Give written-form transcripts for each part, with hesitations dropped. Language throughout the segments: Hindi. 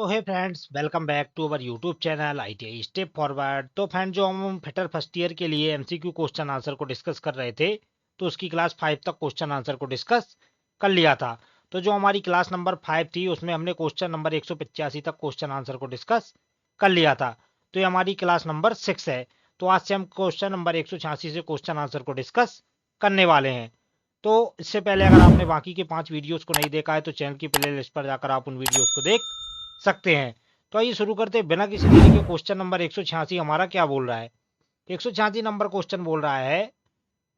तो hey friends, welcome back to our YouTube channel ITI step forward. तो फ्रेंड, जो हम फिटर फर्स्ट ईयर के लिए एमसीक्यू क्वेश्चन आंसर को डिस्कस कर रहे थे, तो उसकी क्लास 5 तक क्वेश्चन आंसर को डिस्कस कर लिया था। तो जो हमारी क्लास नंबर 5 थी, उसमें हमने क्वेश्चन नंबर 185 तक क्वेश्चन आंसर को डिस्कस कर लिया था। तो ये हमारी क्लास नंबर 6 है। तो आज से हम क्वेश्चन नंबर 186 से क्वेश्चन आंसर को डिस्कस करने वाले हैं। तो इससे पहले अगर आपने बाकी के 5 वीडियोस को नहीं देखा है, तो चैनल की प्ले लिस्ट पर जाकर आप उन वीडियोस को देख सकते हैं। तो आइए शुरू करते हैं बिना किसी देरी के। क्वेश्चन नंबर 186 हमारा क्या बोल रहा है? 186 नंबर क्वेश्चन बोल रहा है,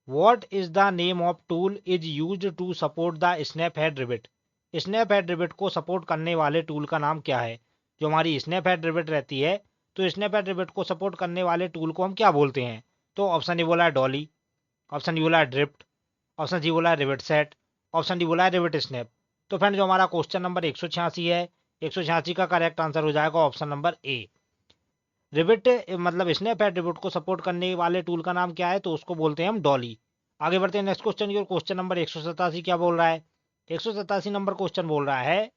what is the name of tool is used to support the snap head rivet. Snap head rivet को सपोर्ट करने वाले टूल का नाम क्या है? जो हमारी स्नैप हेड रिविट रहती है, तो स्नैप हेड रिविट को सपोर्ट करने वाले टूल को हम क्या बोलते हैं? तो ऑप्शन ए बोला है डॉली, ऑप्शन डी बोला है ड्रिफ्ट, ऑप्शन सी बोला है रिविट सेट, ऑप्शन डी बोला है रिविट स्नैप। तो फ्रेंड, जो हमारा क्वेश्चन नंबर 186 है, 186 का करेक्ट आंसर हो जाएगा ऑप्शन नंबर ए, रिविट। मतलब स्नैप हेड रिविट को सपोर्ट करने वाले टूल का नाम क्या है? तो उसको बोलते हैं हम डॉली। आगे बढ़ते हैं नेक्स्ट क्वेश्चन की ओर। क्वेश्चन नंबर 187 क्या बोल रहा है? 187 नंबर क्वेश्चन बोल रहा है,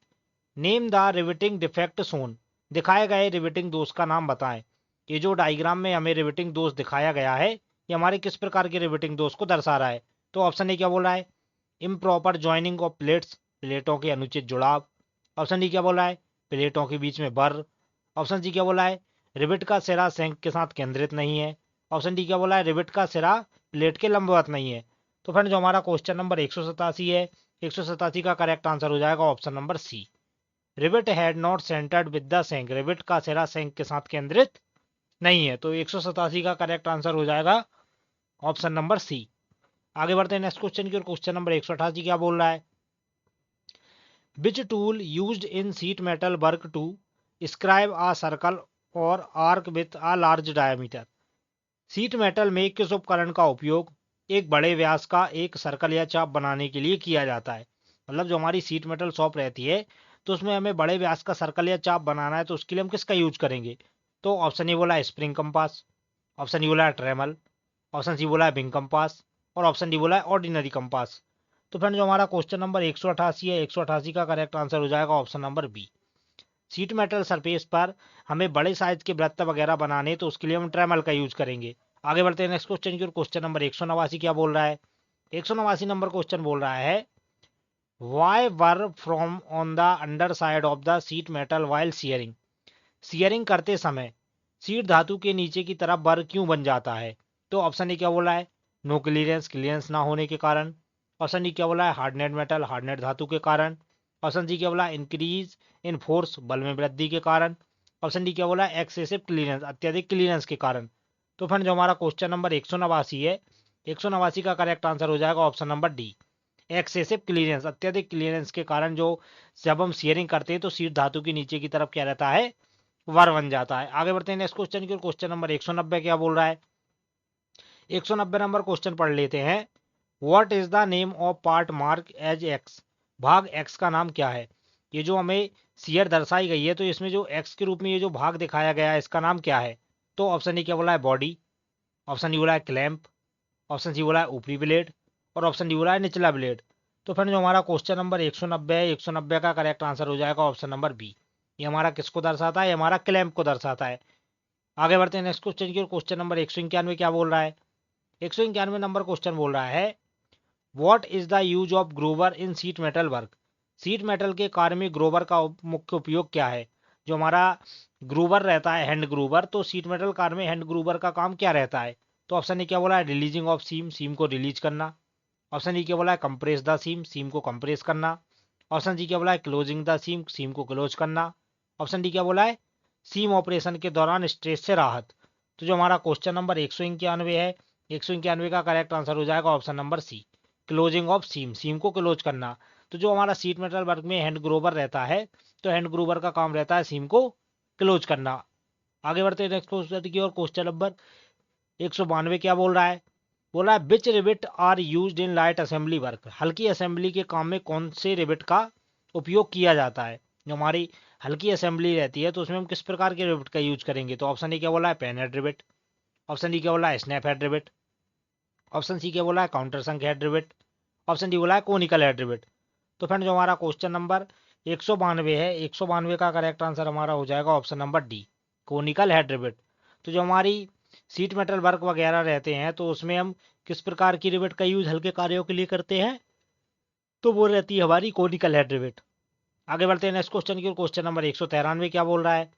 नेम द रिविटिंग डिफेक्ट सोन। दिखाए गए रिविटिंग दोष का नाम बताएं। ये जो डायग्राम में हमें रिविटिंग दोष दिखाया गया है, ये हमारे किस प्रकार के रिविटिंग दोष को दर्शा रहा है? तो ऑप्शन ए क्या बोल रहा है? इम्प्रॉपर ज्वाइनिंग ऑफ प्लेट्स, प्लेटों के अनुचित जुड़ाव। ऑप्शन डी क्या बोला है? प्लेटों के बीच में बर। ऑप्शन सी क्या बोला है? रिविट का सिरा सेंक के साथ केंद्रित नहीं है। ऑप्शन डी क्या बोला है? रिविट का सिरा प्लेट के लंबवत नहीं है। तो फ्रेंड, जो हमारा क्वेश्चन नंबर 187 है, 187 का करेक्ट आंसर हो जाएगा option number C, rivet head not centred with the shank. Rivet का सिरा सेंक के साथ केंद्रित नहीं है। तो 187 का करेक्ट आंसर हो जाएगा ऑप्शन नंबर सी। आगे बढ़ते हैं नेक्स्ट क्वेश्चन की ओर। क्वेश्चन नंबर 188 क्या बोल रहा है? Which tool used in sheet metal work to scribe a circle और arc with a large diameter. Sheet metal में किस उपकरण का उपयोग एक बड़े व्यास का एक सर्कल या चाप बनाने के लिए किया जाता है? मतलब जो हमारी सीट मेटल शॉप रहती है, तो उसमें हमें बड़े व्यास का सर्कल या चाप बनाना है, तो उसके लिए हम किसका यूज करेंगे? तो ऑप्शन ए बोला है स्प्रिंग कंपास, ऑप्शन ई बोला है ट्रेमल, ऑप्शन सी बोला है बिंग कंपास, और ऑप्शन डी बोला है ऑर्डिनरी कंपास। तो फ्रेंड, जो हमारा क्वेश्चन नंबर 188 है, 188 का करेक्ट आंसर हो जाएगा option number B, sheet metal surface पर हमें बड़े साइज के वृत्त वगैरह बनाने, तो उसके लिए हम ट्रेमल का यूज करेंगे। आगे बढ़ते हैं नेक्स्ट क्वेश्चन की ओर। क्वेश्चन नंबर 189 क्या बोल रहा है? 189 नंबर क्वेश्चन बोल रहा है, why were from on the under side of the seat metal while shearing. Shearing करते समय सीट धातु के नीचे की तरफ बर क्यों बन जाता है? तो ऑप्शन ए क्या बोला है? नो क्लियरेंस, क्लियरेंस ना होने के कारण। ऑप्शन डी क्या बोला है? हार्डनेट मेटल, हार्डनेट धातु के कारण। ऑप्शन सी क्या बोला है? इंक्रीज इन फोर्स, बल में वृद्धि के कारण। ऑप्शन डी क्या बोला है? एक्सेसिव क्लियरेंस, अत्यधिक क्लियरेंस के कारण। तो फ्रेंड, जो हमारा क्वेश्चन नंबर 189 है, 189 का करेक्ट आंसर हो जाएगा option number D, excessive clearance, अत्यधिक क्लियरेंस के कारण जो जब हम शेयरिंग करते हैं, तो सीट धातु के नीचे की तरफ क्या रहता है? वर बन जाता है। आगे बढ़ते हैं नेक्स्ट क्वेश्चन की ओर। क्वेश्चन नंबर 190 क्या बोल रहा है? 190 नंबर क्वेश्चन पढ़ लेते हैं। What is the name of part mark as X. भाग एक्स का नाम क्या है? ये जो हमें सीयर दर्शाई गई है, तो इसमें जो एक्स के रूप में ये जो भाग दिखाया गया है, इसका नाम क्या है? तो ऑप्शन ए क्या बोला है? बॉडी, ऑप्शन डी बोला है क्लैंप, ऑप्शन सी बोला है ऊपरी ब्लेड, और ऑप्शन डी बोला है निचला ब्लेड। तो फ्रेंड, जो हमारा क्वेश्चन नंबर 190 है, 190 का करेक्ट आंसर हो जाएगा ऑप्शन नंबर बी, ये हमारा किसको दर्शाता है? ये हमारा क्लैंप को दर्शाता है। आगे बढ़ते हैं नेक्स्ट क्वेश्चन की ओर। क्वेश्चन नंबर 191 क्या बोल रहा है? 191 नंबर क्वेश्चन बोल रहा है, what is the use of Grover in sheet metal work. Sheet metal के कार्य में ग्रोवर का मुख्य उपयोग क्या है? जो हमारा ग्रूवर रहता है, हैंड ग्रूवर, तो सीट मेटल कार्य में हैंड ग्रूवर का काम क्या रहता है? तो ऑप्शन ए क्या बोला है? रिलीजिंग ऑफ सीम, सीम को रिलीज करना। ऑप्शन ई क्या बोला है? कंप्रेस द सीम, सीम को कंप्रेस करना। ऑप्शन जी क्या बोला है? क्लोजिंग द सीम, सीम को क्लोज करना। ऑप्शन डी क्या बोला है? सीम ऑपरेशन के दौरान स्ट्रेस से राहत। तो जो हमारा क्वेश्चन नंबर 191 है, 191 का करेक्ट आंसर हो जाएगा option number C, closing of seam, seam को क्लोज करना। तो जो हमारा सीट मेटल वर्क में हैंड ग्रोवर रहता है, तो हैंड ग्रोवर का काम रहता है सीम को क्लोज करना। आगे बढ़ते हैं नेक्स्ट क्वेश्चन की ओर। क्वेश्चन नंबर 192 क्या बोल रहा है? बोला है, which rivet are used in light assembly work. हल्की असेंबली के काम में कौन से रिबिट का उपयोग किया जाता है? जो हमारी हल्की असेंबली रहती है, तो उसमें हम किस प्रकार के रिबिट का यूज करेंगे? तो ऑप्शन ए क्या बोला है? पेन हेड रिबिट, ऑप्शन डी क्या बोला है? स्नैप हेड रिबिट, ऑप्शन सी क्या बोला है? काउंटर संक हेड रिबिट, ऑप्शन डी बोला है कोनिकल हेड रिबिट। तो फ्रेंड, जो हमारा क्वेश्चन नंबर 192 है। 192 का करेक्ट आंसर हमारा हो जाएगा option number D, conical head rivet. तो जो हमारी सीट मेटल वर्क वगैरह रहते हैं तो उसमें हम किस प्रकार की रिवेट का यूज हल्के कार्यों के लिए करते हैं, तो वो रहती है हमारी कोनिकल हेड रिवेट। आगे बढ़ते हैं नेक्स्ट क्वेश्चन की ओर। क्वेश्चन नंबर 193 क्या बोल रहा है?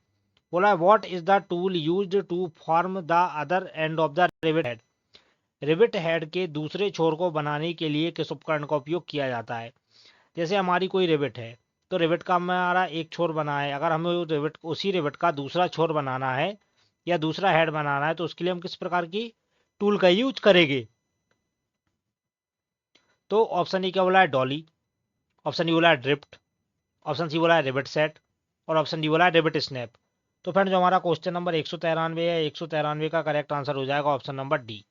बोला है what is the tool used to form the other end of the rivet head. Rivet head के दूसरे छोर को बनाने के लिए किस उपकरण का उपयोग किया जाता है? जैसे हमारी कोई रिवेट है, तो रिवेट का हमारा एक छोर बना है, अगर हमें रिवेट उसी रिवेट का दूसरा छोर बनाना है या दूसरा हेड बनाना है तो उसके लिए हम किस प्रकार की टूल का यूज करेंगे? तो ऑप्शन ए क्या बोला है? डॉली। ऑप्शन ई बोला है ड्रिफ्ट। ऑप्शन सी बोला है रिवेट सेट। और ऑप्शन डी बोला है रिवेट स्नैप। तो फ्रेंड जो हमारा क्वेश्चन नंबर 193 है, 193 का करेक्ट आंसर हो जाएगा option number D.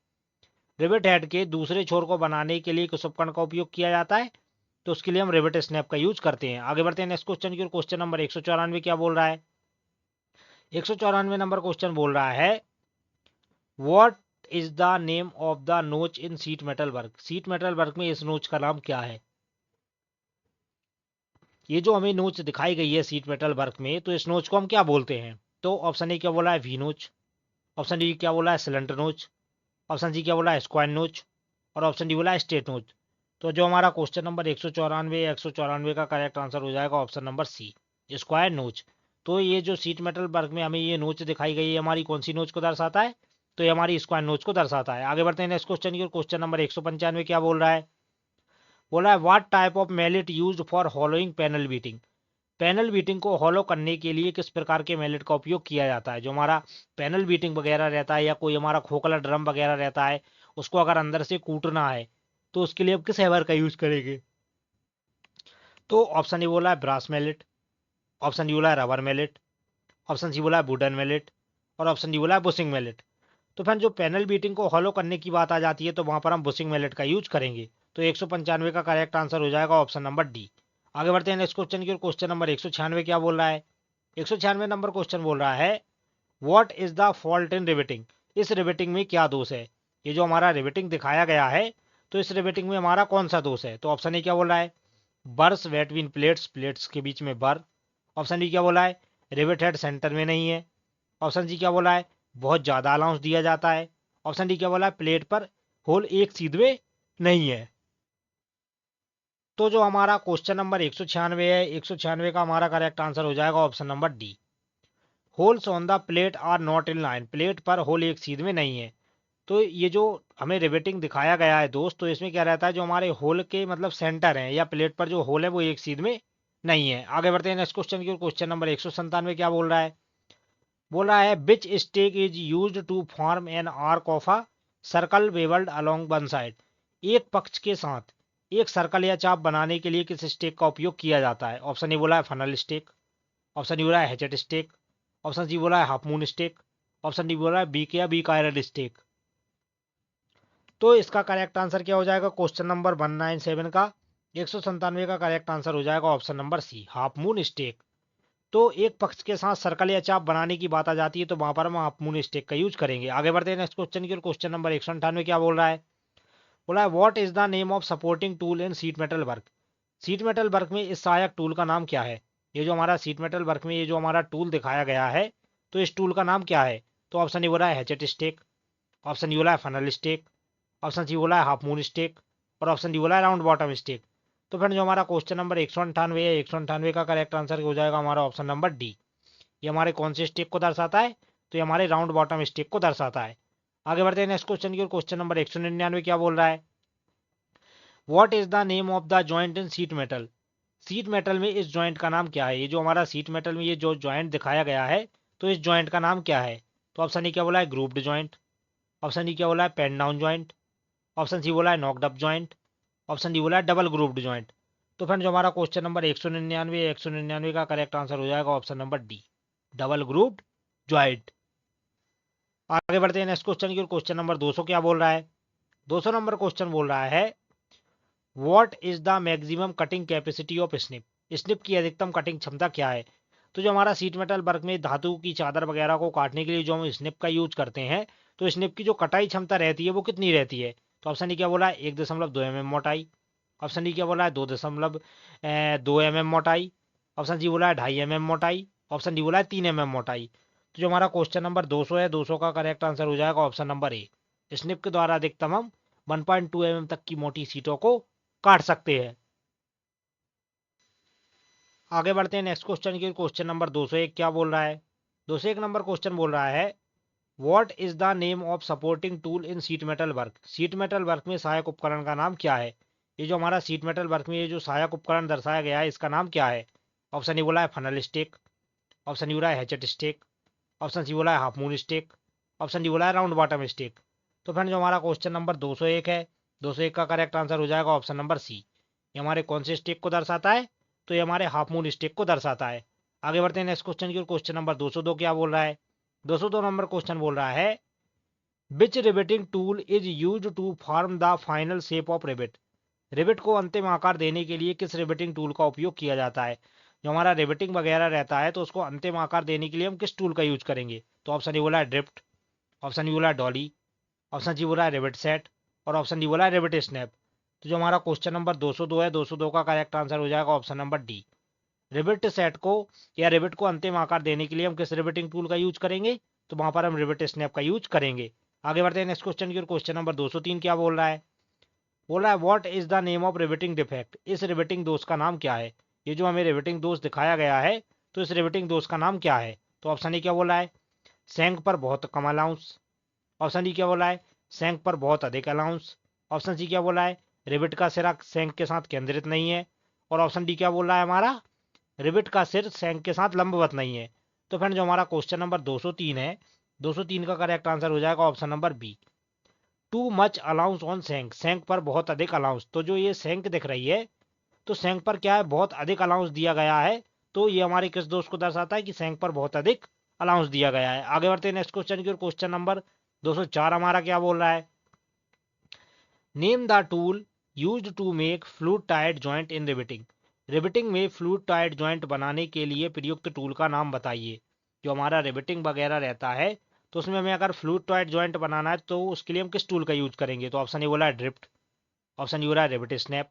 Rivet head के दूसरे छोर को बनाने के लिए किस उपकरण का उपयोग किया जाता है? तो उसके लिए हम रिवेट स्नैप का यूज करते हैं। आगे बढ़ते हैं नेक्स्ट क्वेश्चन की ओर। क्वेश्चन नंबर 194 क्या बोल रहा है? 194 नंबर क्वेश्चन बोल रहा है what is the name of the notch in sheet metal work. Sheet metal work में इस नोच का नाम क्या है? ये जो हमें नोच दिखाई गई है सीट मेटल वर्क में, तो इस नोच को हम क्या बोलते हैं? तो ऑप्शन ए क्या बोला है? वी नोच। ऑप्शन डी क्या बोला है? सिलेंडर नोच। ऑप्शन सी क्या बोला है? स्क्वायर नोच। और ऑप्शन डी बोला है स्ट्रेट नोच। तो जो हमारा क्वेश्चन नंबर 194 का करेक्ट आंसर हो जाएगा ऑप्शन नंबर सी, स्क्वायर नोच। तो ये जो सीट मेटल वर्क में हमें ये नोच दिखाई गई है, हमारी कौन सी नोच को दर्शाता है? तो ये हमारी स्क्वायर नोच को दर्शाता है। आगे बढ़ते हैं नेक्स्ट क्वेश्चन की ओर। क्वेश्चन नंबर 195 क्या बोल रहा है? बोला है what type of mallet used for hollowing panel beating. Panel beating को हॉलो करने के लिए किस प्रकार के मैलेट का उपयोग किया जाता है? जो हमारा पैनल बीटिंग वगैरह रहता है या कोई हमारा खोखला ड्रम वगैरह रहता है, उसको अगर अंदर से कूटना है तो उसके लिए अब किस हैमर का यूज करेंगे? तो ऑप्शन ए बोला है ब्रास मैलेट। ऑप्शन डी बोला है रबर मैलेट। ऑप्शन सी बोला है वुडन मैलेट। और ऑप्शन डी बोला है बुशिंग मैलेट। तो फ्रेंड जो पैनल बीटिंग को हॉलो करने की बात आ जाती है तो वहां पर हम बुशिंग मैलेट का यूज करेंगे। तो 195 का करेक्ट आंसर हो जाएगा ऑप्शन नंबर डी। आगे बढ़ते हैं नेक्स्ट क्वेश्चन की ओर। क्वेश्चन नंबर 196 क्या बोल रहा है? 196 नंबर क्वेश्चन बोल रहा है what is the fault in riveting. इस रिवेटिंग में क्या दोष है? ये जो हमारा रिवेटिंग दिखाया गया है, तो इस रिवेटिंग में हमारा कौन सा दोष है? तो ऑप्शन ए क्या बोल रहा है? बर्स वेटविन प्लेट्स, प्लेट्स के बीच में बर। ऑप्शन डी क्या बोला है? रिवेट हेड सेंटर में नहीं है। ऑप्शन सी क्या बोला है? बहुत ज्यादा अलाउंस दिया जाता है। ऑप्शन डी क्या बोला है? प्लेट पर होल एक सीधे नहीं है। तो जो हमारा क्वेश्चन नंबर 196 है, 196 का हमारा करेक्ट आंसर हो जाएगा option number D, holes on the plate are not in line. Plate पर होल एक सीध में नहीं है। तो ये जो हमें रिवेटिंग दिखाया गया है दोस्त, तो इसमें क्या रहता है, जो हमारे होल के मतलब सेंटर हैं या प्लेट पर जो होल है वो एक सीध में नहीं है। आगे बढ़ते हैं नेक्स्ट क्वेश्चन की ओर। क्वेश्चन नंबर 197 क्या बोल रहा है? बोल रहा है which stake is used to form an arc of a circle bevelled along one side. एक पक्ष के साथ एक सर्कल या चाप बनाने के लिए किस स्टेक का उपयोग किया जाता है? ऑप्शन ए बोला है फनल स्टेक। ऑप्शन डी बोला है हैचेट स्टेक। ऑप्शन सी बोला है half moon stake. Option D बोला है बीक या बीक आयरन स्टेक। तो इसका करेक्ट आंसर क्या हो जाएगा? क्वेश्चन नंबर 197 का 197 का करेक्ट आंसर हो जाएगा option number C, half moon stake. तो एक पक्ष के साथ सर्कल या चाप बनाने की बात आ जाती है तो वहां पर हम हाफ मून स्टेक का यूज करेंगे। आगे बढ़ते हैं नेक्स्ट क्वेश्चन की ओर। क्वेश्चन नंबर 198 क्या बोल रहा है? बोला है what is the name of supporting tool in sheet metal work. Sheet metal work में इस सहायक टूल का नाम क्या है? ये जो हमारा सीट मेटल वर्क में ये जो हमारा टूल दिखाया गया है, तो इस टूल का नाम क्या है? तो ऑप्शन ए बोला है हैचेट स्टेक। ऑप्शन डी बोला है फनल स्टेक। ऑप्शन सी बोला है हाफ मून स्टेक। और ऑप्शन डी बोला है राउंड बॉटम स्टेक। तो फ्रेंड जो हमारा क्वेश्चन नंबर 198 है, 198 का करेक्ट आंसर हो जाएगा हमारा ऑप्शन नंबर डी। ये हमारे कौन से स्टेक को दर्शाता है? तो ये हमारे राउंड बॉटम स्टेक को दर्शाता है। आगे बढ़ते हैं नेक्स्ट क्वेश्चन की ओर। क्वेश्चन नंबर 199 क्या बोल रहा है? What is the name of the joint in sheet metal. Seat metal में इस जॉइंट का नाम क्या है? ये जो हमारा सीट मेटल में ये जो जॉइंट दिखाया गया है, तो इस जॉइंट का नाम क्या है? तो ऑप्शन ए क्या बोला है? ग्रूप्ड जॉइंट। ऑप्शन डी क्या बोला है? Pane down joint. Option C बोला है knocked up joint. Option D बोला है डबल ग्रुप्ड जॉइंट। तो फ्रेंड जो हमारा क्वेश्चन नंबर 199 का करेक्ट आंसर हो जाएगा option number D, double grooved joint. आगे बढ़ते हैं नेक्स्ट क्वेश्चन की ओर। क्वेश्चन नंबर 200 क्या बोल रहा है? 200 नंबर क्वेश्चन बोल रहा है what is the maximum cutting capacity of snip. Snip की अधिकतम कटिंग क्षमता क्या है? तो जो हमारा सीट मेटल वर्क में धातु की चादर वगैरह को काटने के लिए जो हम स्निप का यूज करते हैं, तो स्निप की जो कटाई क्षमता रहती है वो कितनी रहती है? तो ऑप्शन डी क्या बोला है? 1.2 mm मोटाई। ऑप्शन डी क्या बोला है? 2.2 mm मोटाई। ऑप्शन सी बोला है 2.5 mm मोटाई, ऑप्शन डी बोला है 3 mm मोटाई। तो जो हमारा क्वेश्चन नंबर 200 है, 200 का करेक्ट आंसर हो जाएगा ऑप्शन नंबर ए। स्निप के द्वारा अधिकतम हम 1.2 mm तक की मोटी सीटों को काट सकते हैं। आगे बढ़ते हैं नेक्स्ट क्वेश्चन की। क्वेश्चन नंबर 201 क्या बोल रहा है? 201 नंबर क्वेश्चन बोल रहा है what is the name of supporting tool in sheet metal work. Sheet metal work में सहायक उपकरण का नाम क्या है? ये जो हमारा सीट मेटल वर्क में ये जो सहायक उपकरण दर्शाया गया है, इसका नाम क्या है? ऑप्शन ए बोला है फनल स्टेक, ऑप्शन डी बोला है हैचेट स्टेक, ऑप्शन सी बोला है half moon stake, option D बोला है राउंड बॉटम स्टेक। तो फ्रेंड जो हमारा क्वेश्चन नंबर 201 है, 201 का करेक्ट आंसर हो जाएगा ऑप्शन नंबर सी। ये हमारे कौन से स्टेक को दर्शाता है? तो ये हमारे हाफ मून स्टेक को दर्शाता है। आगे बढ़ते हैं नेक्स्ट क्वेश्चन की। क्वेश्चन नंबर 202 क्या बोल रहा है? 202 नंबर क्वेश्चन बोल रहा है which riveting tool is use to form the final shape of rivet. Rivet को अंतिम आकार देने के लिए किस रिवेटिंग टूल का उपयोग किया जाता है? जो हमारा रिवेटिंग वगैरह रहता है तो उसको अंतिम आकार देने के लिए हम किस टूल का यूज करेंगे? तो ऑप्शन ए बोला है ड्रिफ्ट, ऑप्शन डी बोला है डॉली, ऑप्शन सी बोला है रिवेट सेट और ऑप्शन डी बोला है रिवेट स्नैप। तो जो हमारा क्वेश्चन नंबर 202 है, 202 का करेक्ट आंसर हो जाएगा option number D. Rivet set को या रिवेट को अंतिम आकार देने के लिए हम किस रिवेटिंग टूल का यूज करेंगे? तो वहां पर हम रिवेट स्नैप का यूज करेंगे। आगे बढ़ते हैं नेक्स्ट क्वेश्चन की। क्वेश्चन नंबर 203 क्या बोल रहा है? बोल रहा है what is the name of riveting defect. इस रिवेटिंग दोष का नाम क्या है? ये जो हमें रिवेटिंग दोष दिखाया गया है, तो इस रिवेटिंग दोष का नाम क्या है? तो ऑप्शन ए क्या बोला है सैंक पर बहुत कम अलाउंस, ऑप्शन डी क्या बोला है सैंक पर बहुत अधिक अलाउंस, ऑप्शन सी क्या बोला है रिवेट का सिरा सैंक के साथ केंद्रित नहीं है और ऑप्शन डी क्या बोल रहा है हमारा रिवेट का सिर सैंक के साथ लंबवत नहीं है। तो फ्रेंड जो हमारा क्वेश्चन नंबर 203 है, 203 का करेक्ट आंसर हो जाएगा option number B. Too much allowance on shank, shank पर बहुत अधिक अलाउंस। तो जो ये सैंक दिख रही है, तो सैंक पर क्या है बहुत अधिक अलाउंस दिया गया है। तो ये हमारे किस दोष को दर्शाता है कि सैंक पर बहुत अधिक अलाउंस दिया गया है। आगे बढ़ते हैं नेक्स्ट क्वेश्चन की। क्वेश्चन नंबर 204 हमारा क्या बोल रहा है? Name the tool used to make fluid tight joint in riveting. Riveting में फ्लूइड टाइट जॉइंट बनाने के लिए प्रयुक्त टूल का नाम बताइए। जो हमारा रिवेटिंग वगैरह रहता है, तो उसमें हमें अगर फ्लूइड टाइट जॉइंट बनाना है तो उसके लिए हम किस टूल का यूज करेंगे? तो ऑप्शन ए बोला है ड्रिफ्ट, ऑप्शन डी बोला है रिवेट स्नैप,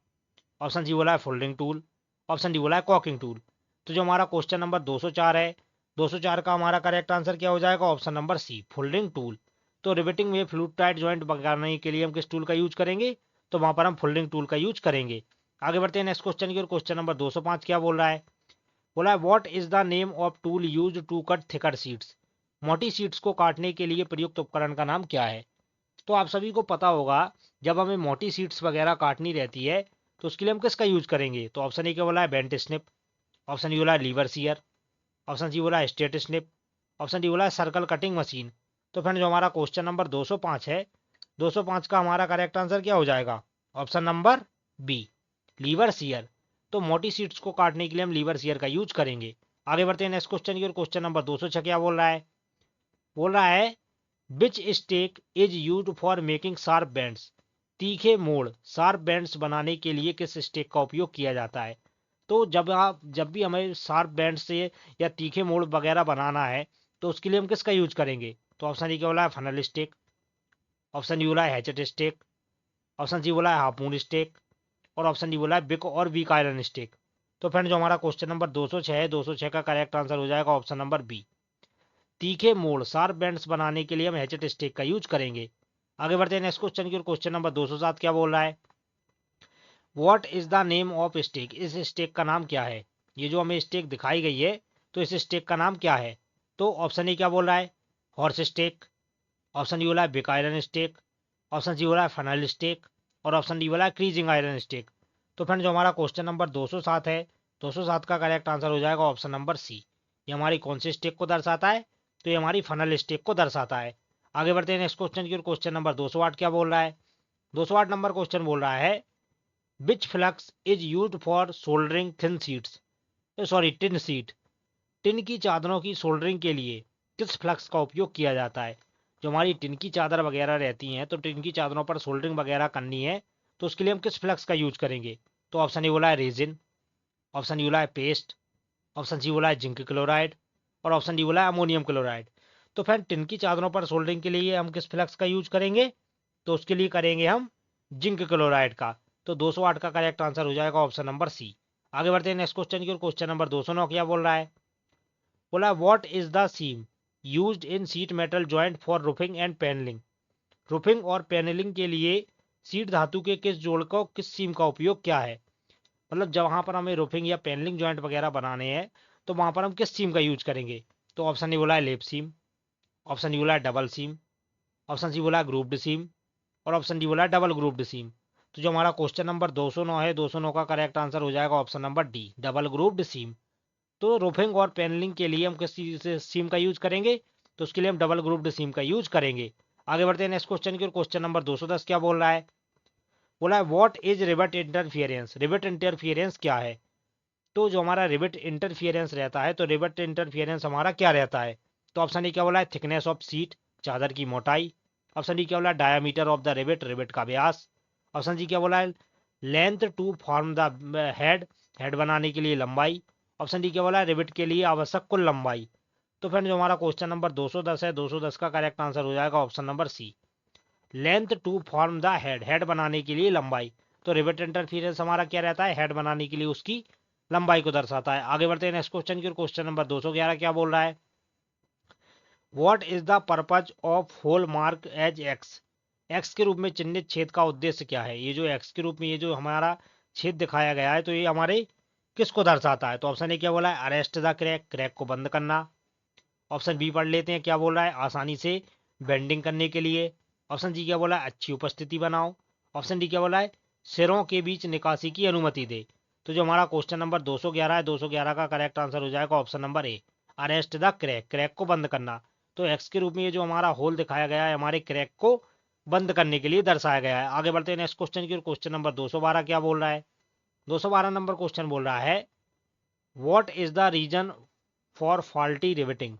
ऑप्शन सी बोला है फोल्डिंग टूल, ऑप्शन डी बोला है कॉकिंग टूल। तो जो हमारा क्वेश्चन नंबर 204 है, 204 का हमारा करेक्ट आंसर क्या हो जाएगा? Option number C folding tool. तो रिवेटिंग में फ्लूइड टाइट जॉइंट बनाने के लिए हम किस टूल का यूज करेंगे? तो वहां पर हम फोल्डिंग टूल का यूज करेंगे। आगे बढ़ते हैं नेक्स्ट क्वेश्चन की। क्वेश्चन नंबर 205 क्या बोल रहा है? बोला है what is the name of tool use to cut thicker sheets. मोटी सीट्स को काटने के लिए प्रयुक्त उपकरण का नाम क्या है? तो आप सभी को पता होगा, जब हमें मोटी सीट्स वगैरह काटनी रहती है तो उसके लिए हम किसका यूज करेंगे? तो ऑप्शन ए क्या बोला है बेंट स्निप, ऑप्शन डी बोला है लीवर सीयर, ऑप्शन सी बोला है स्ट्रेट स्निप, ऑप्शन डी बोला है सर्कल कटिंग मशीन। तो फ्रेंड जो हमारा क्वेश्चन नंबर 205 है, 205 का हमारा करेक्ट आंसर क्या हो जाएगा? Option number B lever shear. तो मोटी सीट्स को काटने के लिए हम लीवर सीयर का यूज करेंगे। आगे बढ़ते हैं नेक्स्ट क्वेश्चन की। और क्वेश्चन नंबर 206 क्या बोल रहा है? बोल रहा है which stake is use for making sharp bends. तीखे मोड़ शार्प बेंड्स बनाने के लिए किस स्टेक का उपयोग किया जाता है? तो जब भी हमें शार्प बेंड से या तीखे मोड़ वगैरह बनाना है, तो उसके लिए हम किसका यूज करेंगे? तो ऑप्शन ए क्या बोला है फनल स्टेक, ऑप्शन डी बोला है हैचेट स्टेक, ऑप्शन सी बोला है हाफ मून स्टेक और ऑप्शन डी बोला है बिक और वीक आयरन स्टेक। तो फ्रेंड जो हमारा क्वेश्चन नंबर 206 है, 206 का करेक्ट आंसर हो जाएगा ऑप्शन नंबर बी। तीखे मोड़ शार्प बेंड्स बनाने के लिए हम हैचेट स्टेक का यूज करेंगे। आगे बढ़ते हैं नेक्स्ट क्वेश्चन की। क्वेश्चन नंबर 207 क्या बोल रहा है? What is the name of stake. इस स्टेक का नाम क्या है? ये जो हमें स्टेक दिखाई गई है, तो इस स्टेक का नाम क्या है? तो ऑप्शन ए क्या बोल रहा है हॉर्स स्टेक, ऑप्शन डी बोला है बिक आयरन स्टेक, ऑप्शन सी बोला है फनल स्टेक और ऑप्शन डी बोला है क्रीजिंग आयरन स्टेक। तो फ्रेंड जो हमारा क्वेश्चन नंबर 207 है, 207 का करेक्ट आंसर हो जाएगा ऑप्शन नंबर सी। ये हमारी कौन सी स्टेक को दर्शाता है? तो ये हमारी फनल स्टेक को दर्शाता है। आगे बढ़ते हैं नेक्स्ट क्वेश्चन की। और क्वेश्चन नंबर 208 क्या बोल रहा है? 208 नंबर क्वेश्चन बोल रहा है which flux is used for soldering thin sheets. Sorry tin sheet. Tin की चादरों की सोल्डरिंग के लिए किस फ्लक्स का उपयोग किया जाता है? जो हमारी टिन की चादर वगैरह रहती हैं, तो टिन की चादरों पर सोल्डरिंग वगैरह करनी है, तो उसके लिए हम किस फ्लक्स का यूज करेंगे? तो ऑप्शन ए बोला है रेजिन, ऑप्शन डी बोला है पेस्ट, ऑप्शन सी बोला है जिंक क्लोराइड और ऑप्शन डी बोला है अमोनियम क्लोराइड। तो फ्रेंड टिन की चादरों पर सोल्डरिंग के लिए हम किस फ्लक्स का यूज करेंगे? तो उसके लिए करेंगे हम जिंक क्लोराइड का। तो 208 का करेक्ट आंसर हो जाएगा ऑप्शन नंबर सी। आगे बढ़ते हैं नेक्स्ट क्वेश्चन की ओर। क्वेश्चन नंबर 209 क्या बोल रहा है? बोला what is the seam used in sheet metal joint for roofing and panelling. Roofing और पैनलिंग के लिए सीट धातु के किस जोड़ का, किस सीम का उपयोग क्या है? मतलब जहां पर हमें रूफिंग या पैनलिंग जॉइंट वगैरह बनाने हैं तो वहां पर हम किस सीम का यूज करेंगे? तो ऑप्शन ए बोला है लेप सीम, ऑप्शन डी बोला है डबल सीम, ऑप्शन सी बोला है ग्रुप्ड सीम और ऑप्शन डी बोला है डबल ग्रुप्ड सीम। तो जो हमारा क्वेश्चन नंबर 209 है, 209 का करेक्ट आंसर हो जाएगा option number D, double grouped seam. तो रूफिंग और पैनलिंग के लिए हम किस सीम का यूज करेंगे? तो उसके लिए हम डबल ग्रुप्ड सीम का यूज करेंगे। आगे बढ़ते हैं नेक्स्ट क्वेश्चन की ओर। क्वेश्चन नंबर 210 क्या बोल रहा है? बोला है what is rivet interference. Rivet interference क्या है? तो जो हमारा रिवेट इंटरफियरेंस रहता है, तो रिवेट इंटरफियरेंस हमारा क्या रहता है? तो ऑप्शन ए क्या बोला है थिकनेस ऑफ सीट, चादर की मोटाई। ऑप्शन डी क्या बोला है diameter of the rivet, rivet का व्यास। ऑप्शन जी क्या बोला है length to form the head, head बनाने के लिए लंबाई। ऑप्शन डी क्या बोला है रिवेट के लिए आवश्यक कुल लंबाई। तो फ्रेंड जो हमारा क्वेश्चन नंबर 210 है, 210 का करेक्ट आंसर हो जाएगा option number C, length to form the head, head बनाने के लिए लंबाई। तो रिवेट इंटरफियरेंस हमारा क्या रहता है? हेड बनाने के लिए उसकी लंबाई को दर्शाता है। आगे बढ़ते हैं नेक्स्ट क्वेश्चन की ओर। क्वेश्चन नंबर 211 क्या बोल रहा है? What is the purpose of hole mark as X. X के रूप में चिन्हित छेद का उद्देश्य क्या है? ये जो एक्स के रूप में ये जो हमारा छेद दिखाया गया है, तो ये हमारे किसको दर्शाता है? तो ऑप्शन ए क्या बोला है अरेस्ट द क्रैक, क्रैक को बंद करना। ऑप्शन बी पढ़ लेते हैं क्या बोल रहा है आसानी से बेंडिंग करने के लिए। ऑप्शन जी क्या बोला है अच्छी उपस्थिति बनाओ। ऑप्शन डी क्या बोला है सिरों के बीच निकासी की अनुमति दे। तो जो हमारा क्वेश्चन नंबर 211 है, 211 का करेक्ट आंसर हो जाएगा option number A, arrest the crack, crack को बंद करना। तो एक्स के रूप में ये जो हमारा होल दिखाया गया है, हमारे क्रैक को बंद करने के लिए दर्शाया गया है। आगे बढ़ते हैं नेक्स्ट क्वेश्चन की ओर। क्वेश्चन नंबर 212 क्या बोल रहा है? 212 नंबर क्वेश्चन बोल रहा है what is the reason for faulty riveting.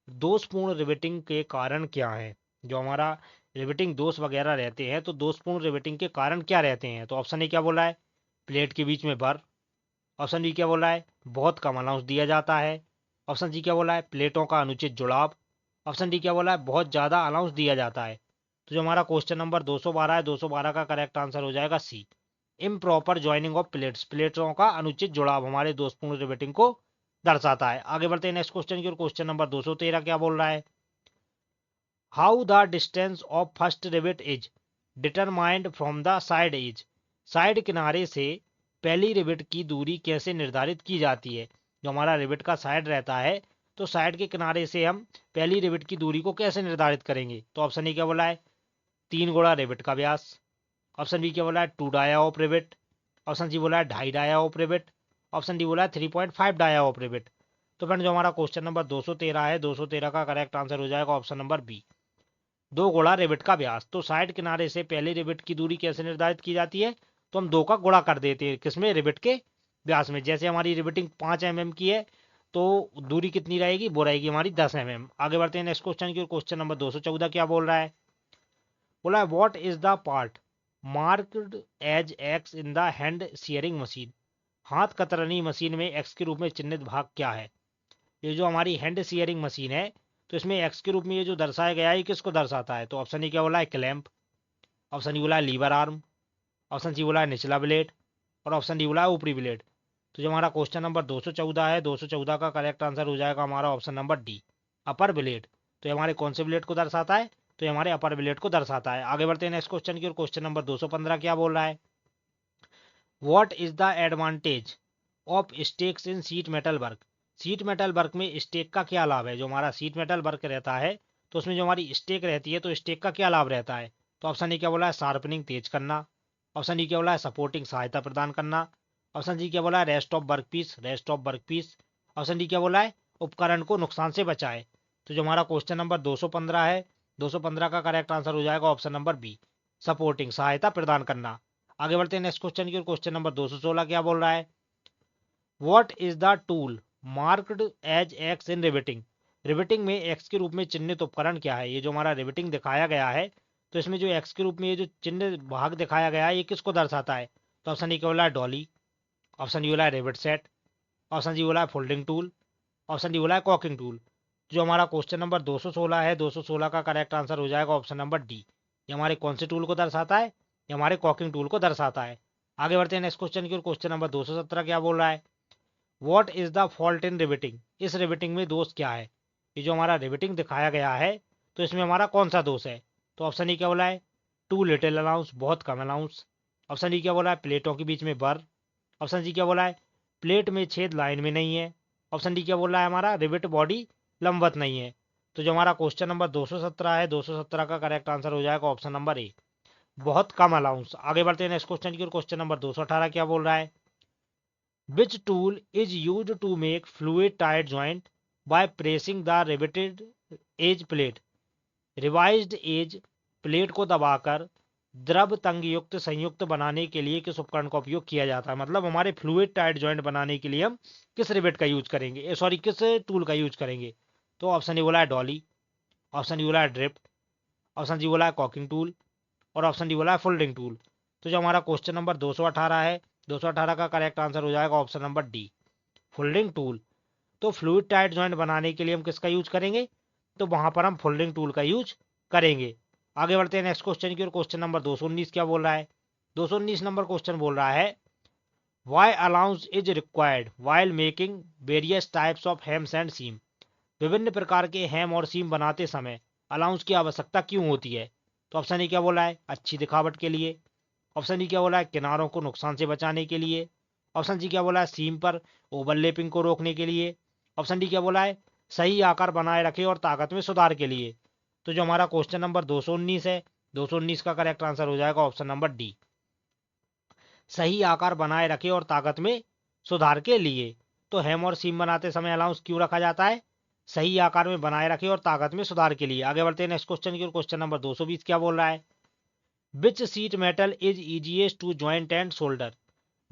दोषपूर्ण रिवेटिंग के कारण क्या है? जो हमारा रिवेटिंग दोष वगैरह रहते हैं, तो दोषपूर्ण रिवेटिंग के कारण क्या रहते हैं? तो ऑप्शन ए क्या बोला है प्लेट के बीच में भर। ऑप्शन डी क्या बोला है बहुत कम अलाउंस दिया जाता है। ऑप्शन जी क्या बोला है प्लेटों का अनुचित जुड़ाव। ऑप्शन डी क्या बोला है बहुत ज्यादा अलाउंस दिया जाता है। तो जो हमारा क्वेश्चन नंबर 212 है, 212 का करेक्ट आंसर हो जाएगा सी, इम्प्रॉपर ज्वाइनिंग ऑफ प्लेट्स, प्लेटों का अनुचित जुड़ाव हमारे दोषपूर्ण रिवेटिंग को दर्शाता है। आगे बढ़ते हैं नेक्स्ट क्वेश्चन की ओर। क्वेश्चन नंबर 213 क्या बोल रहा है? How the distance of first rivet is determined from the side is. Side किनारे से पहली रिवेट की दूरी कैसे निर्धारित की जाती है? जो हमारा रिवेट का साइड रहता है, तो साइड के किनारे से हम पहली रिवेट की दूरी को कैसे निर्धारित करेंगे? तो ऑप्शन ए क्या बोला है 3 गुणा रिवेट का व्यास। ऑप्शन बी क्या बोला है 2 dia of rivet. Option C बोला है 2.5 dia of rivet. Option D बोला है 3.5 डाया ऑफ रिवेट। तो फ्रेंड जो हमारा क्वेश्चन नंबर 213 है, 213 का करेक्ट आंसर हो जाएगा ऑप्शन नंबर बी, 2 गुणा रिवेट का व्यास। तो साइड किनारे से पहले रिवेट की दूरी कैसे निर्धारित की जाती है? तो हम 2 का गुणा कर देते हैं किसमें? रिवेट के व्यास में। जैसे हमारी रिवेटिंग 5 mm की है, तो दूरी कितनी रहेगी? वो रहेगी हमारी 10 mm। आगे बढ़ते हैं नेक्स्ट क्वेश्चन की। क्वेश्चन नंबर 214 क्या बोल रहा है? बोला है what is the part marked as X in the hand shearing machine. हाथ कतरनी मशीन में एक्स के रूप में चिन्हित भाग क्या है? ये जो हमारी हैंड शेयरिंग मशीन है, तो इसमें एक्स के रूप में ये जो दर्शाया गया है, ये किसको दर्शाता है? तो ऑप्शन ए क्या बोला है क्लैंप। ऑप्शन डी बोला है लीवर आर्म। ऑप्शन सी बोला है निचला ब्लेड और ऑप्शन डी बोला है ऊपरी ब्लेड। तो जो हमारा क्वेश्चन नंबर 214 है, 214 का करेक्ट आंसर हो जाएगा हमारा ऑप्शन नंबर डी, अपर ब्लेड। तो ये हमारे कौन से ब्लेड को दर्शाता है? तो ये हमारे अपर ब्लेड को दर्शाता है। आगे बढ़ते हैं नेक्स्ट क्वेश्चन की ओर। क्वेश्चन नंबर 215 क्या बोल रहा है? What is the advantage of stakes in sheet metal work. Sheet metal work में स्टेक का क्या लाभ है? जो हमारा सीट मेटल वर्क रहता है, तो उसमें जो हमारी स्टेक रहती है, तो स्टेक का क्या लाभ रहता है? तो ऑप्शन ए क्या बोला है शार्पनिंग, तेज करना। ऑप्शन डी क्या बोला है सपोर्टिंग, सहायता प्रदान करना। ऑप्शन जी क्या बोला है rest of work piece, rest of work piece. Option D क्या बोला है उपकरण को नुकसान से बचाए। तो जो हमारा क्वेश्चन नंबर 215 है, 215 का करेक्ट आंसर हो जाएगा ऑप्शन नंबर बी, सपोर्टिंग, सहायता प्रदान करना। आगे बढ़ते हैं नेक्स्ट क्वेश्चन की ओर। क्वेश्चन नंबर 216 क्या बोल रहा है? What is the tool marked as X in riveting. Riveting में एक्स के रूप में चिन्हित उपकरण क्या है? ये जो हमारा रिवेटिंग दिखाया गया है, तो इसमें जो एक्स के रूप में ये जो चिन्ह भाग दिखाया गया है, ये किसको दर्शाता है? तो ऑप्शन ए क्या बोला है डॉली। ऑप्शन डी बोला है रिवेट सेट। ऑप्शन जी बोला है फोल्डिंग टूल। ऑप्शन डी बोला है कॉकिंग टूल। जो हमारा क्वेश्चन नंबर 216 है, 216 का करेक्ट आंसर हो जाएगा ऑप्शन नंबर डी, ये हमारे कौन से टूल को दर्शाता है? ये हमारे कॉकिंग टूल को दर्शाता है। आगे बढ़ते हैं नेक्स्ट क्वेश्चन की ओर। क्वेश्चन नंबर 217 क्या बोल रहा है, what is the fault in riveting, इस रिवेटिंग में दोष क्या है। ये जो हमारा रिवेटिंग दिखाया गया है तो इसमें हमारा कौन सा दोष है। तो ऑप्शन ई क्या बोला है, टू लिटिल अलाउंस, बहुत कम अलाउंस। ऑप्शन ई क्या बोला है, प्लेटों के बीच में बर। ऑप्शन सी क्या बोला है, प्लेट में छेद लाइन में नहीं है। ऑप्शन डी क्या बोल रहा है, हमारा रिवेट बॉडी लंबवत नहीं है। तो जो हमारा क्वेश्चन नंबर 217 है, 217 का करेक्ट आंसर हो जाएगा ऑप्शन नंबर ए, बहुत कम अलाउंस। आगे बढ़ते हैं नेक्स्ट क्वेश्चन की ओर। क्वेश्चन नंबर 218 क्या बोल रहा है, which tool is use to make fluid tight joint by pressing the riveted edge plate, revised edge plate को दबाकर द्रव तंग युक्त संयुक्त बनाने के लिए किस उपकरण का उपयोग किया जाता है। मतलब हमारे फ्लूइड टाइट जॉइंट बनाने के लिए हम किस रिवेट का यूज करेंगे, सॉरी किस टूल का यूज करेंगे। तो ऑप्शन ए बोला है डॉली, ऑप्शन डी बोला है ड्रिफ्ट, ऑप्शन जी बोला है कॉकिंग टूल और ऑप्शन डी बोला है फोल्डिंग टूल। तो जो हमारा क्वेश्चन नंबर 218 है, 218 का करेक्ट आंसर हो जाएगा option number D, folding tool. तो फ्लूइड टाइट जॉइंट बनाने के लिए हम किसका यूज करेंगे, तो वहां पर हम फोल्डिंग टूल का यूज करेंगे। आगे बढ़ते हैं नेक्स्ट क्वेश्चन की ओर। क्वेश्चन नंबर 219 क्या बोल रहा है, 219 नंबर क्वेश्चन बोल रहा है, why allowance is required while making various types of hems and seam, विभिन्न प्रकार के हेम और सीम बनाते समय अलाउंस की आवश्यकता क्यों होती है। तो ऑप्शन ए क्या बोला है, अच्छी दिखावट के लिए। ऑप्शन डी क्या बोला है, किनारों को नुकसान से बचाने के लिए। ऑप्शन जी क्या बोला है, सीम पर ओवरलैपिंग को रोकने के लिए। ऑप्शन डी क्या बोला है, सही आकार बनाए रखे और ताकत में सुधार के लिए। तो जो हमारा क्वेश्चन नंबर 219 है, 219 का करेक्ट आंसर हो जाएगा ऑप्शन नंबर डी, सही आकार बनाए रखे और ताकत में सुधार के लिए। तो हेम और सीम बनाते समय अलाउंस क्यों रखा जाता है, सही आकार में बनाए रखे और ताकत में सुधार के लिए। आगे बढ़ते हैं नेक्स्ट क्वेश्चन की ओर। क्वेश्चन नंबर 220 क्या बोल रहा है, which sheet metal is easiest to joint and shoulder,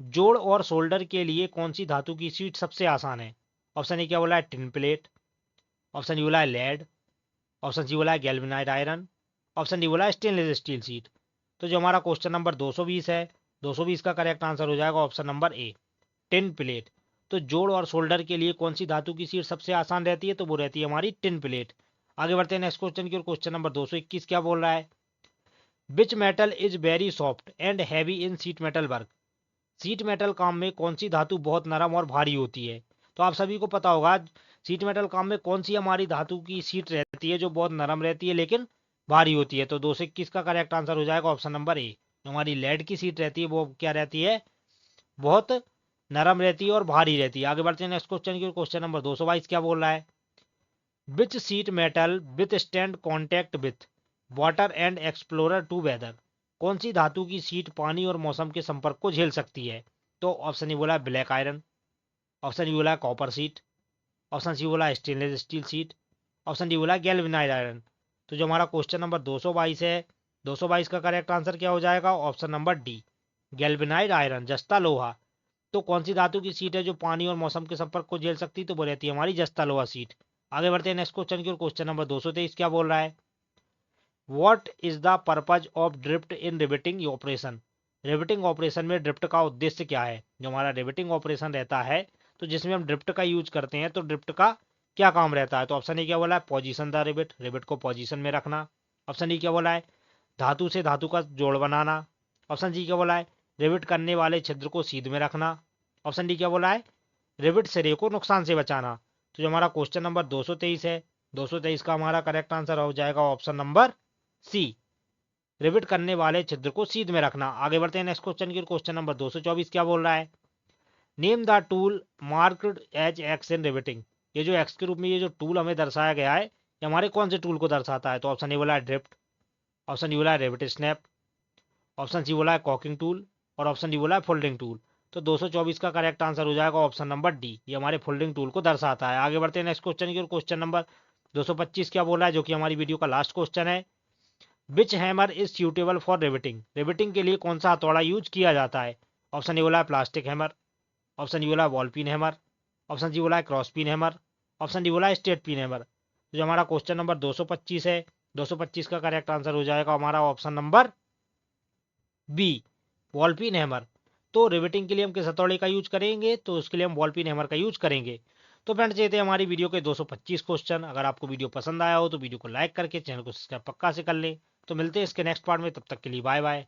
जोड़ और शोल्डर के लिए कौन सी धातु की सीट सबसे आसान है। ऑप्शन ए क्या बोला है, टिन प्लेट। ऑप्शन डी बोला है लेड। ऑप्शन सी बोला है गैल्वेनाइज्ड आयरन। ऑप्शन डी बोला है स्टेनलेस स्टील सीट। तो जो हमारा क्वेश्चन नंबर 220 है, 220 का करेक्ट आंसर हो जाएगा option number A, tin plate. तो जोड़ और शोल्डर के लिए कौन सी धातु की सीट सबसे आसान रहती है, तो वो रहती है हमारी टिन प्लेट। आगे बढ़ते हैं नेक्स्ट क्वेश्चन की ओर। क्वेश्चन नंबर 221 क्या बोल रहा है, which metal is very soft and heavy in sheet metal work, sheet metal काम में कौन सी धातु बहुत नरम और भारी होती है। तो आप सभी को पता होगा सीट मेटल काम में कौन सी हमारी धातु की सीट रहती है जो बहुत नरम रहती है लेकिन भारी होती है। तो 221 का करेक्ट आंसर हो जाएगा ऑप्शन नंबर ए, हमारी लेड की सीट रहती है वो क्या रहती है, बहुत नरम रहती है और भारी रहती है। आगे बढ़ते हैं नेक्स्ट क्वेश्चन की। क्वेश्चन नंबर 222 क्या बोल रहा है, which sheet metal withstand contact with water and explorer to weather, कौन सी धातु की सीट पानी और मौसम के संपर्क को झेल सकती है। तो ऑप्शन ए बोला है ब्लैक आयरन, ऑप्शन डी बोला है कॉपर सीट, ऑप्शन सी बोला है stainless steel seat, option D बोला है गैल्वेनाइज्ड आयरन। तो जो हमारा क्वेश्चन नंबर 222 है, 222 का करेक्ट आंसर क्या हो जाएगा, option number D, galvanised iron, जस्ता लोहा। तो कौन सी धातु की सीट है जो पानी और मौसम के संपर्क को झेल सकती है, तो वो रहती है हमारी जस्ता लोहा सीट। आगे बढ़ते हैं नेक्स्ट क्वेश्चन की ओर। क्वेश्चन नंबर 223 क्या बोल रहा है, what is the purpose of drift in riveting operation, riveting operation में ड्रिफ्ट का उद्देश्य क्या है। जो हमारा रिवेटिंग ऑपरेशन रहता है तो जिसमें हम ड्रिफ्ट का यूज करते हैं तो ड्रिफ्ट का क्या काम रहता है। तो ऑप्शन ए क्या बोला है, पोजीशन द रिवेट, रिवेट को पोजीशन में रखना। ऑप्शन डी क्या बोला है, धातु से धातु का जोड़ बनाना। ऑप्शन जी क्या बोला है, रिवेट करने वाले छिद्र को सीध में रखना। ऑप्शन डी क्या बोला है, रिवेट सिरे को नुकसान से बचाना। तो जो हमारा क्वेश्चन नंबर 223 है, 223 का हमारा करेक्ट आंसर हो जाएगा ऑप्शन नंबर सी, रिवेट करने वाले छिद्र को सीध में रखना। आगे बढ़ते हैं नेक्स्ट क्वेश्चन की। क्वेश्चन नंबर 224 क्या बोल रहा है, name the tool marked as X in riveting, ये जो एक्स के रूप में ये जो टूल हमें दर्शाया गया है ये हमारे कौन से टूल को दर्शाता है। तो ऑप्शन ए बोला है ड्रिफ्ट, ऑप्शन डी बोला है रिवेट स्नैप, ऑप्शन सी बोला है कॉकिंग टूल और ऑप्शन डी बोला है फोल्डिंग टूल। तो 224 का करेक्ट आंसर हो जाएगा ऑप्शन नंबर डी, ये हमारे फोल्डिंग टूल को दर्शाता है। आगे बढ़ते हैं नेक्स्ट क्वेश्चन की। क्वेश्चन नंबर 225 क्या बोला है, जो कि हमारी वीडियो का लास्ट क्वेश्चन है, which hammer is suitable for riveting, riveting के लिए कौन सा हथौड़ा यूज किया जाता है। ऑप्शन ए बोला है प्लास्टिक हैमर, ऑप्शन डी बोला है ball pin hammer, option C बोला है cross pin hammer, option D बोला है स्ट्रेट पिन हैमर। तो जो हमारा क्वेश्चन नंबर 225 है, 225 का करेक्ट आंसर हो जाएगा हमारा option number B, ball pin hammer. तो रिवेटिंग के लिए हम किस हथौड़े का यूज करेंगे, तो उसके लिए हम बॉल पिन हैमर का यूज करेंगे। तो फ्रेंड्स ये थे हमारी वीडियो के 225 क्वेश्चन। अगर आपको वीडियो पसंद आया हो तो वीडियो को लाइक करके चैनल को सब्सक्राइब पक्का से कर लें। तो मिलते हैं इसके नेक्स्ट पार्ट में, तब तक के लिए बाय बाय।